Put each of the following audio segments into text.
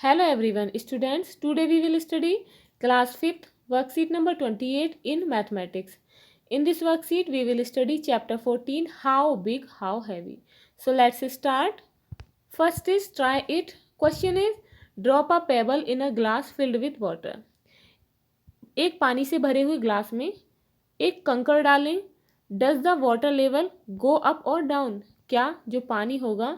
Hello everyone, students. Today we will study class 5th worksheet number 28 in mathematics. In this worksheet we will study chapter 14 how big, how heavy. So let's start. First is try it. Question is drop a pebble in a glass filled with water. एक पानी से भरे हुए glass में एक कंकड़ डालें. Does the water level go up और डाउन? क्या जो पानी होगा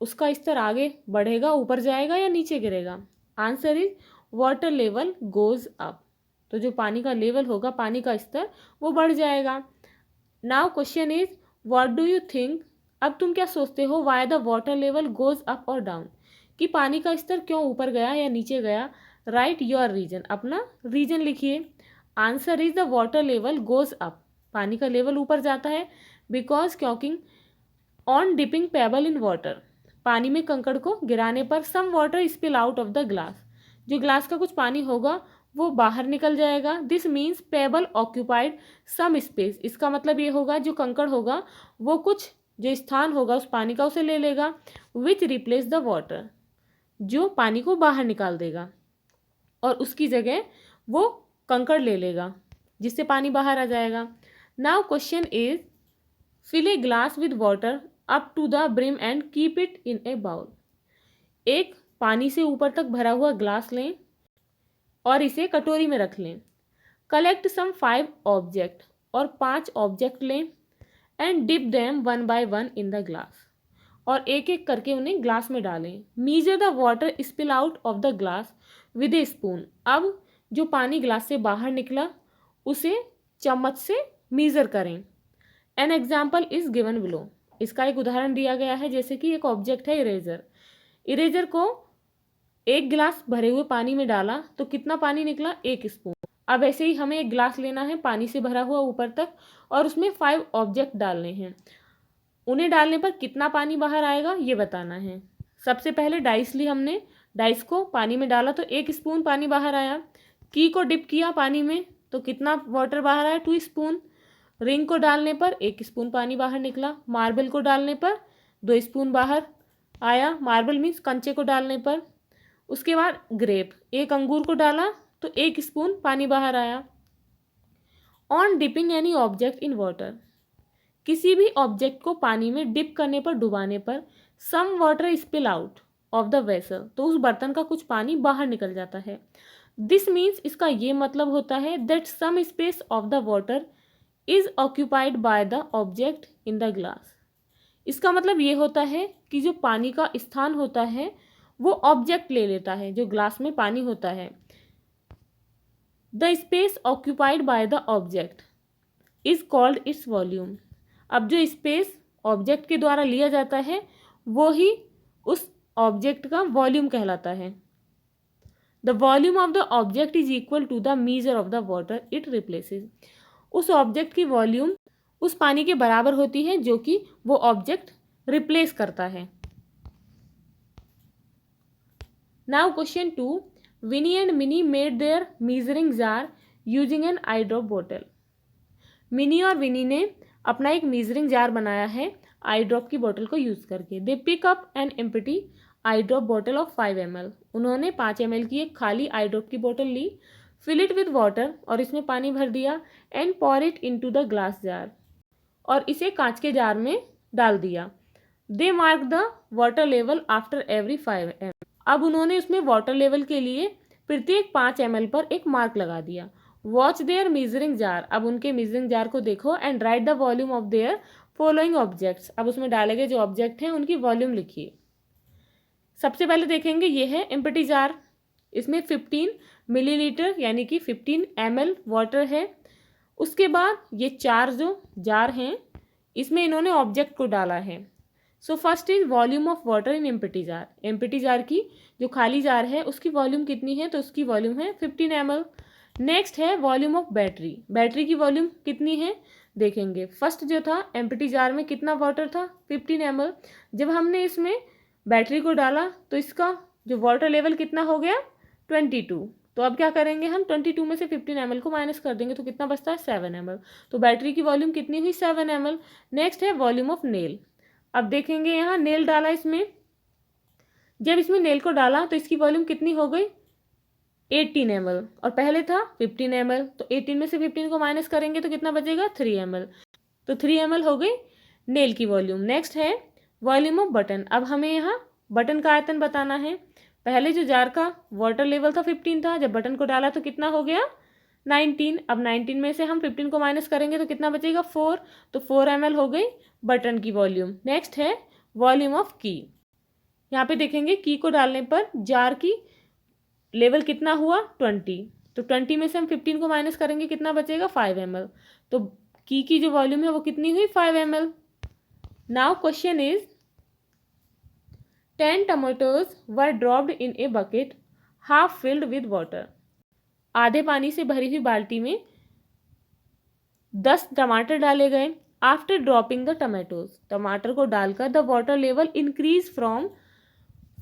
उसका स्तर आगे बढ़ेगा, ऊपर जाएगा या नीचे गिरेगा? Answer is water level goes up. तो जो पानी का लेवल होगा, पानी का स्तर, वो बढ़ जाएगा. Now question is what do you think? अब तुम क्या सोचते हो? Why the water level goes up और डाउन? कि पानी का स्तर क्यों ऊपर गया या नीचे गया? Write your reason. अपना रीजन लिखिए. Answer is the water level goes up. पानी का लेवल ऊपर जाता है बिकॉज क्योंकि on dipping pebble in water, पानी में कंकड़ को गिराने पर some water spill out of the glass, जो ग्लास का कुछ पानी होगा वो बाहर निकल जाएगा. This means pebble occupied some space. इसका मतलब ये होगा जो कंकड़ होगा वो कुछ जो स्थान होगा उस पानी का उसे ले लेगा. विच रिप्लेस द वाटर, जो पानी को बाहर निकाल देगा और उसकी जगह वो कंकड़ ले लेगा जिससे पानी बाहर आ जाएगा. Now question is fill a glass with water up to the brim and keep it in a bowl. एक पानी से ऊपर तक भरा हुआ ग्लास लें और इसे कटोरी में रख लें. कलेक्ट सम 5 ऑब्जेक्ट, और 5 ऑब्जेक्ट लें. And dip them one by one in the glass, और एक एक करके उन्हें ग्लास में डालें. Measure the water spill out of the glass with a spoon. अब जो पानी ग्लास से बाहर निकला उसे चम्मच से मीजर करें. An example is given below. इसका एक उदाहरण दिया गया है. जैसे कि एक ऑब्जेक्ट है इरेजर. इरेजर को एक गिलास भरे हुए पानी में डाला तो कितना पानी निकला? 1 स्पून. अब ऐसे ही हमें एक गिलास लेना है पानी से भरा हुआ ऊपर तक, और उसमें 5 ऑब्जेक्ट डालने हैं. उन्हें डालने पर कितना पानी बाहर आएगा ये बताना है. सबसे पहले डाइस ली हमने. डाइस को पानी में डाला तो 1 स्पून पानी बाहर आया. की को डिप किया पानी में तो कितना वाटर बाहर आया? 2 स्पून. रिंग को डालने पर 1 स्पून पानी बाहर निकला. मार्बल को डालने पर 2 स्पून बाहर आया. मार्बल मीन्स कंचे को डालने पर. उसके बाद ग्रेप, एक अंगूर को डाला तो 1 स्पून पानी बाहर आया. On dipping any object in water, किसी भी ऑब्जेक्ट को पानी में डिप करने पर, डुबाने पर, some water spill out of the vessel, तो उस बर्तन का कुछ पानी बाहर निकल जाता है. दिस मीन्स, इसका ये मतलब होता है that some space of the water is occupied by the object in the glass. इसका मतलब ये होता है कि जो पानी का स्थान होता है वो ऑब्जेक्ट ले लेता है जो ग्लास में पानी होता है. The space occupied by the object is called its volume. अब जो स्पेस ऑब्जेक्ट के द्वारा लिया जाता है वो ही उस ऑब्जेक्ट का वॉल्यूम कहलाता है. The volume of the object is equal to the measure of the water it replaces. उस ऑब्जेक्ट की वॉल्यूम उस पानी के बराबर होती है जो कि वो ऑब्जेक्ट रिप्लेस करता है. Now question 2. Vinny and Minnie made their measuring jar using an eye drop बोतल. मिनी और विनी ने अपना एक मीजरिंग जार बनाया है आई ड्रॉप की बोतल को यूज करके. They pick up an empty eye drop बोतल ऑफ 5 ml. उन्होंने 5 ml की एक खाली आई ड्रॉप की बोतल ली. फिल इट विद वाटर, और इसमें पानी भर दिया. And pour it into the glass jar, और इसे कांच के जार में डाल दिया. They mark the water level after every 5 ml. अब उन्होंने उसमें वाटर लेवल के लिए प्रत्येक 5 ml पर एक मार्क लगा दिया. Watch their measuring jar. अब उनके मीजरिंग जार को देखो. And write the volume of their following objects. अब उसमें डाले गए जो ऑब्जेक्ट हैं उनकी वॉल्यूम लिखिए. सबसे पहले देखेंगे ये है एम्प्टी जार. इसमें 15 मिलीलीटर यानी कि 15 ml वाटर है. उसके बाद ये 4 जो जार हैं इसमें इन्होंने ऑब्जेक्ट को डाला है. So first is volume of water in empty jar. Empty jar की जो खाली जार है उसकी वॉल्यूम कितनी है? तो उसकी वॉल्यूम है 15 ml. नेक्स्ट है वॉल्यूम ऑफ बैटरी. बैटरी की वॉल्यूम कितनी है देखेंगे. फर्स्ट जो था एम्प्टी जार में कितना वाटर था? 15 ml. जब हमने इसमें बैटरी को डाला तो इसका जो वाटर लेवल कितना हो गया? 22. तो अब क्या करेंगे हम? 22 में से 15 ml को माइनस कर देंगे तो कितना बचता है? 7 ml. तो बैटरी की वॉल्यूम कितनी हुई? 7 ml. नेक्स्ट है वॉल्यूम ऑफ नेल. अब देखेंगे यहाँ नेल डाला इसमें. जब इसमें नेल को डाला तो इसकी वॉल्यूम कितनी हो गई 18 ml और पहले था 15 ml, तो 18 में से 15 को माइनस करेंगे तो कितना बचेगा 3 ml। तो 3 ml हो गई नेल की वॉल्यूम। नेक्स्ट है वॉल्यूम ऑफ बटन। अब हमें यहाँ बटन का आयतन बताना है। पहले जो जार का वाटर लेवल था 15 था, जब बटन को डाला तो कितना हो गया 19। अब 19 में से हम 15 को माइनस करेंगे तो कितना बचेगा 4, तो 4 ml हो गई बटन की वॉल्यूम। नेक्स्ट है वॉल्यूम ऑफ की। यहाँ पे देखेंगे की को डालने पर जार की लेवल कितना हुआ 20, तो 20 में से हम 15 को माइनस करेंगे कितना बचेगा 5 ml, तो की जो वॉल्यूम है वो कितनी हुई 5 ml। Now question is 10 tomatoes were dropped in a bucket half filled with water। आधे पानी से भरी हुई बाल्टी में 10 टमाटर डाले गए। आफ्टर ड्रॉपिंग द टमाटोज, टमाटर को डालकर the water level increase from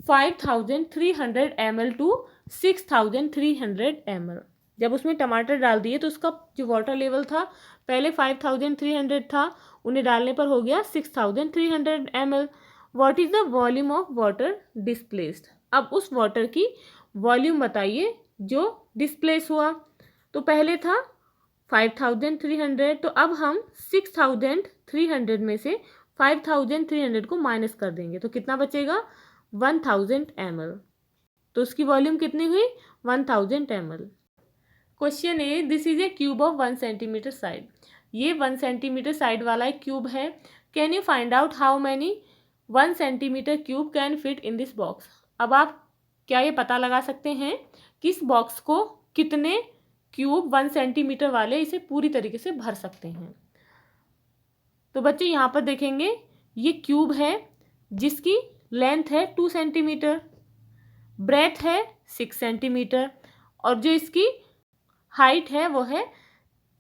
5300 ml to 6300 ml। जब उसमें टमाटर डाल दिए तो उसका जो वाटर लेवल था पहले 5300 था, उन्हें डालने पर हो गया 6300 ml। What is the volume of water displaced. अब उस वाटर की वॉल्यूम बताइए जो डिस्प्लेस हुआ। तो पहले था 5300, तो अब हम 6300 में से 5300 को माइनस कर देंगे तो कितना बचेगा 1000 ml। तो उसकी वॉल्यूम कितनी हुई 1000 ml। Question A, this is a cube of 1 centimetre side. ये 1 सेंटीमीटर साइड वाला एक क्यूब है। Can you find out how many 1 centimetre cube can fit in this box. अब आप क्या ये पता लगा सकते हैं कि इस बॉक्स को कितने क्यूब 1 सेंटीमीटर वाले इसे पूरी तरीके से भर सकते हैं। तो बच्चे यहाँ पर देखेंगे ये क्यूब है जिसकी लेंथ है 2 सेंटीमीटर, ब्रेथ है 6 सेंटीमीटर और जो इसकी हाइट है वो है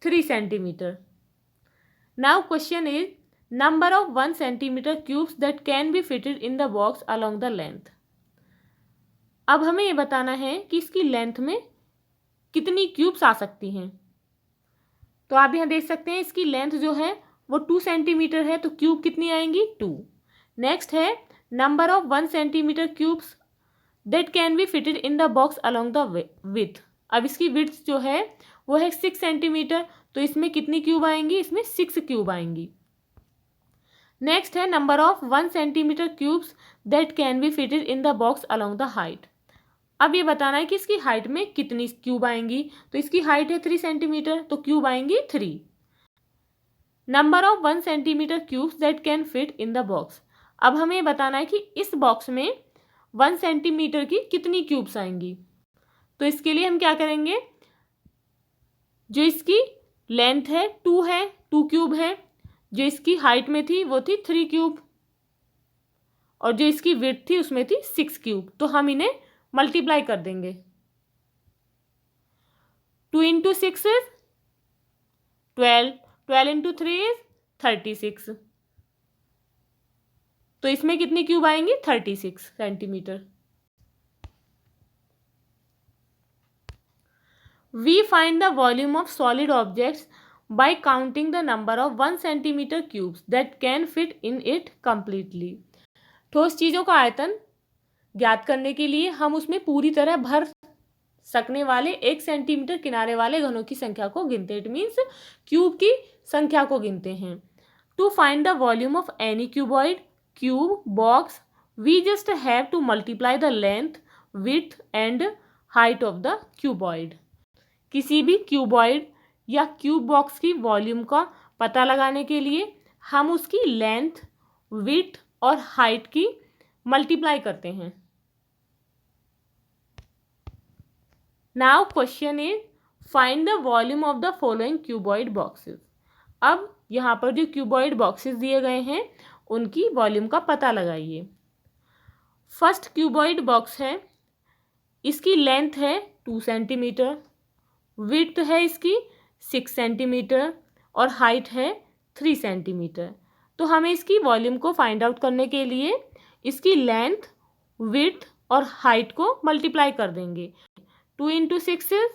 3 centimetre. Now question is number of 1 centimetre cubes that can be fitted in the box along the length. अब हमें ये बताना है कि इसकी लेंथ में कितनी क्यूब्स आ सकती हैं। तो आप यहाँ देख सकते हैं इसकी लेंथ जो है वो 2 सेंटीमीटर है, तो क्यूब कितनी आएंगी 2। नेक्स्ट है number of 1 centimetre cubes that can be fitted in the box along the with. अब इसकी विड्थ जो है वो है 6 सेंटीमीटर, तो इसमें कितनी क्यूब आएंगी, इसमें 6 क्यूब आएंगी। नेक्स्ट है number of 1 centimetre cubes that can be fitted in the box along the height. अब ये बताना है कि इसकी हाइट में कितनी क्यूब आएंगी। तो इसकी हाइट है 3 सेंटीमीटर, तो क्यूब आएंगी 3। Number of 1 centimetre cubes that can fit in the box. अब हमें ये बताना है कि इस बॉक्स में 1 सेंटीमीटर की कितनी क्यूब्स आएंगी। तो इसके लिए हम क्या करेंगे, जो इसकी लेंथ है 2 है, 2 क्यूब है, जो इसकी हाइट में थी वो थी 3 क्यूब और जो इसकी विड्थ थी उसमें थी 6 क्यूब, तो हम इन्हें मल्टीप्लाई कर देंगे। 2 इंटू 6 इज 12, 12 इंटू 3 इज 36, तो इसमें कितनी क्यूब आएंगी 36 centimetre. We find the volume of solid objects by counting the number of 1 centimeter cubes that can fit in it completely। ठोस चीज़ों का आयतन ज्ञात करने के लिए हम उसमें पूरी तरह भर सकने वाले 1 सेंटीमीटर किनारे वाले घनों की संख्या को गिनते हैं। इट मीन्स क्यूब की संख्या को गिनते हैं। To find the volume of any cuboid, cube, box, we just have to multiply the length, width and height of the cuboid. किसी भी क्यूबॉइड या क्यूब बॉक्स की वॉल्यूम का पता लगाने के लिए हम उसकी लेंथ, विड्थ और हाइट की मल्टीप्लाई करते हैं। Now question is find the volume of the following cuboid boxes. अब यहाँ पर जो क्यूबॉइड बॉक्सेस दिए गए हैं उनकी वॉल्यूम का पता लगाइए। फर्स्ट क्यूबॉइड बॉक्स है, इसकी लेंथ है 2 सेंटीमीटर, विड्थ है इसकी 6 सेंटीमीटर और हाइट है 3 सेंटीमीटर। तो हमें इसकी वॉल्यूम को फाइंड आउट करने के लिए इसकी लेंथ, विड्थ और हाइट को मल्टीप्लाई कर देंगे। 2 इंटू 6 इज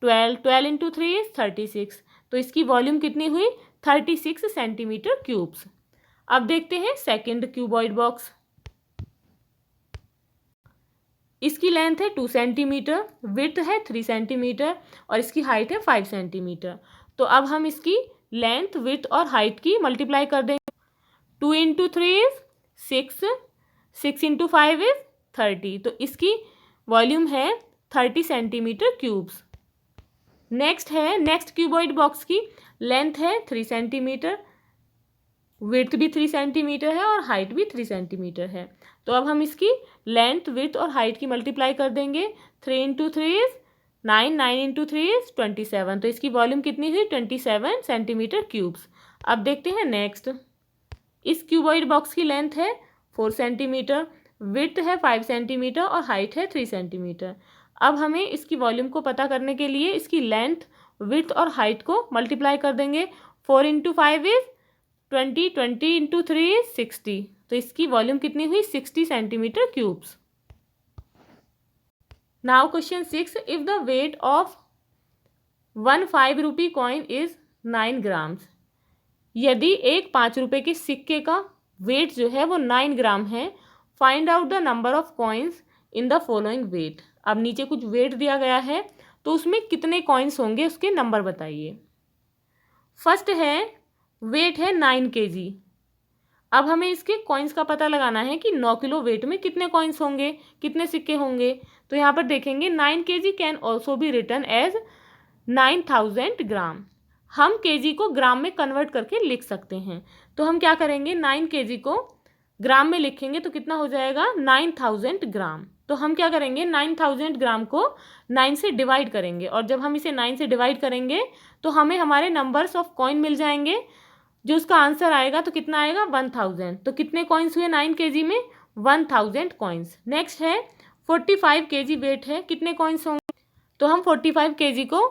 12, 12 इंटू 3 इज 36, तो इसकी वॉल्यूम कितनी हुई 36 सेंटीमीटर क्यूब्स। अब देखते हैं सेकेंड क्यूबॉइड बॉक्स। इसकी लेंथ है 2 सेंटीमीटर, विड्थ है 3 सेंटीमीटर और इसकी हाइट है 5 सेंटीमीटर। तो अब हम इसकी लेंथ, विड्थ और हाइट की मल्टीप्लाई कर देंगे। 2 इंटू 3 इज 6, 6 इंटू 5 इज 30। तो इसकी वॉल्यूम है 30 centimetre cubes. Next cuboid box की लेंथ है 3 सेंटीमीटर, विड्थ भी 3 सेंटीमीटर है और हाइट भी 3 सेंटीमीटर है। तो अब हम इसकी लेंथ, विड्थ और हाइट की मल्टीप्लाई कर देंगे। 3 इंटू 3 इज 9, 9 इंटू 3 इज 27। तो इसकी वॉल्यूम कितनी हुई? 27 सेंटीमीटर क्यूब्स। अब देखते हैं नेक्स्ट। इस क्यूबॉइड बॉक्स की लेंथ है 4 सेंटीमीटर, विड्थ है 5 सेंटीमीटर और हाइट है 3 सेंटीमीटर। अब हमें इसकी वॉल्यूम को पता करने के लिए इसकी लेंथ, विड्थ और हाइट को मल्टीप्लाई कर देंगे। 4 इंटू 5 इज 20, 20 इंटू 3 इज 60। तो इसकी वॉल्यूम कितनी हुई? 60 centimetre cubes. Now question 6, if the weight of 1 5 rupee coin is 9 grams. यदि एक 5 रुपये के सिक्के का वेट जो है वो 9 ग्राम है, find out the number of coins in the following weight. अब नीचे कुछ वेट दिया गया है तो उसमें कितने कॉइन्स होंगे उसके नंबर बताइए। फर्स्ट है वेट है 9 kg। अब हमें इसके कॉइन्स का पता लगाना है कि 9 किलो वेट में कितने कॉइन्स होंगे, कितने सिक्के होंगे। तो यहाँ पर देखेंगे 9 kg can also be written as 9000 gram. हम केजी को ग्राम में कन्वर्ट करके लिख सकते हैं। तो हम क्या करेंगे, 9 kg को ग्राम में लिखेंगे तो कितना हो जाएगा? 9000 ग्राम। तो हम क्या करेंगे, 9000 ग्राम को 9 से डिवाइड करेंगे और जब हम इसे 9 से डिवाइड करेंगे तो हमें हमारे नंबर्स ऑफ कॉइन मिल जाएंगे। जो उसका आंसर आएगा तो कितना आएगा? 1000। तो कितने कॉइन्स हुए 9 kg में? 1000 कॉइन्स। नेक्स्ट है 45 kg वेट है, कितने कॉइन्स होंगे? तो हम 45 kg को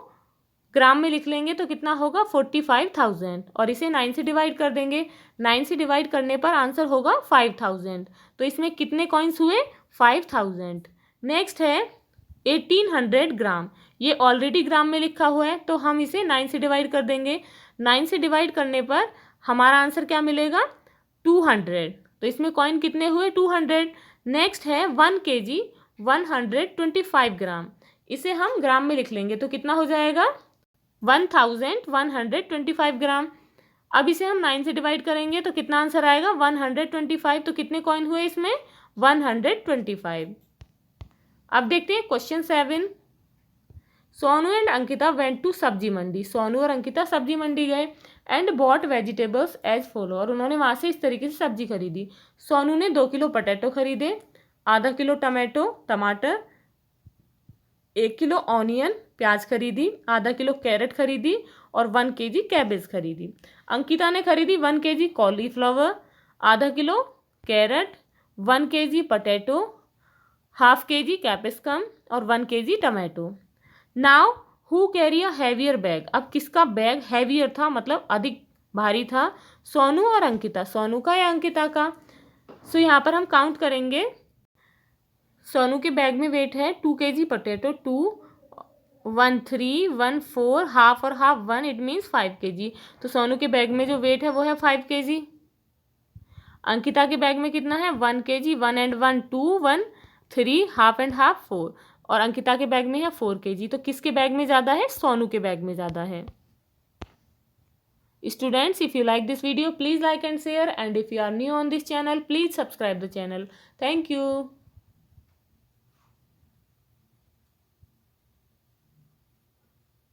ग्राम में लिख लेंगे तो कितना होगा? 45,000 और इसे 9 से डिवाइड कर देंगे। 9 से डिवाइड करने पर आंसर होगा 5000। तो इसमें कितने कॉइन्स हुए? 5000। नेक्स्ट है 1800 ग्राम। ये ऑलरेडी ग्राम में लिखा हुआ है तो हम इसे 9 से डिवाइड कर देंगे। 9 से डिवाइड करने पर हमारा आंसर क्या मिलेगा? 200। तो इसमें कॉइन कितने हुए? 200। नेक्स्ट है 1 kg 125 ग्राम। इसे हम ग्राम में लिख लेंगे तो कितना हो जाएगा? 1125 ग्राम। अब इसे हम 9 से डिवाइड करेंगे तो कितना आंसर आएगा? 125। तो कितने कॉइन हुए इसमें? 125। अब देखते हैं question 7। Sonu and Ankita went to sabzi mandi. Sonu और अंकिता सब्जी मंडी गए and bought vegetables as follow. और उन्होंने वहाँ से इस तरीके से सब्जी खरीदी। सोनू ने 2 किलो पोटैटो खरीदे, आधा किलो टमाटर, 1 किलो ऑनियन प्याज खरीदी, आधा किलो कैरेट खरीदी और 1 kg कैबेज खरीदी। अंकिता ने खरीदी 1 kg कॉलीफ्लावर, आधा kilo carrot, 1 kg potato, half kg capsicum और 1 kg tomato. Now who carry a heavier bag. अब किसका बैग हैवियर था, मतलब अधिक भारी था? सोनू और अंकिता। सोनू का या अंकिता का? सो यहाँ पर हम काउंट करेंगे। सोनू के बैग में वेट है 2 kg पोटैटो, 2, 1 3, 1 4, हाफ और हाफ 1, इट मीन्स 5 kg। तो सोनू के बैग में जो वेट है वो है 5 kg। अंकिता के बैग में कितना है? 1 kg, 1 and 1 2, 1 3, half and half 4 और अंकिता के बैग में है 4 kg। तो किसके बैग में ज़्यादा है? सोनू के बैग में ज़्यादा है। Students, if you like this video, please like and share, and if you are new on this channel, please subscribe the channel. Thank you.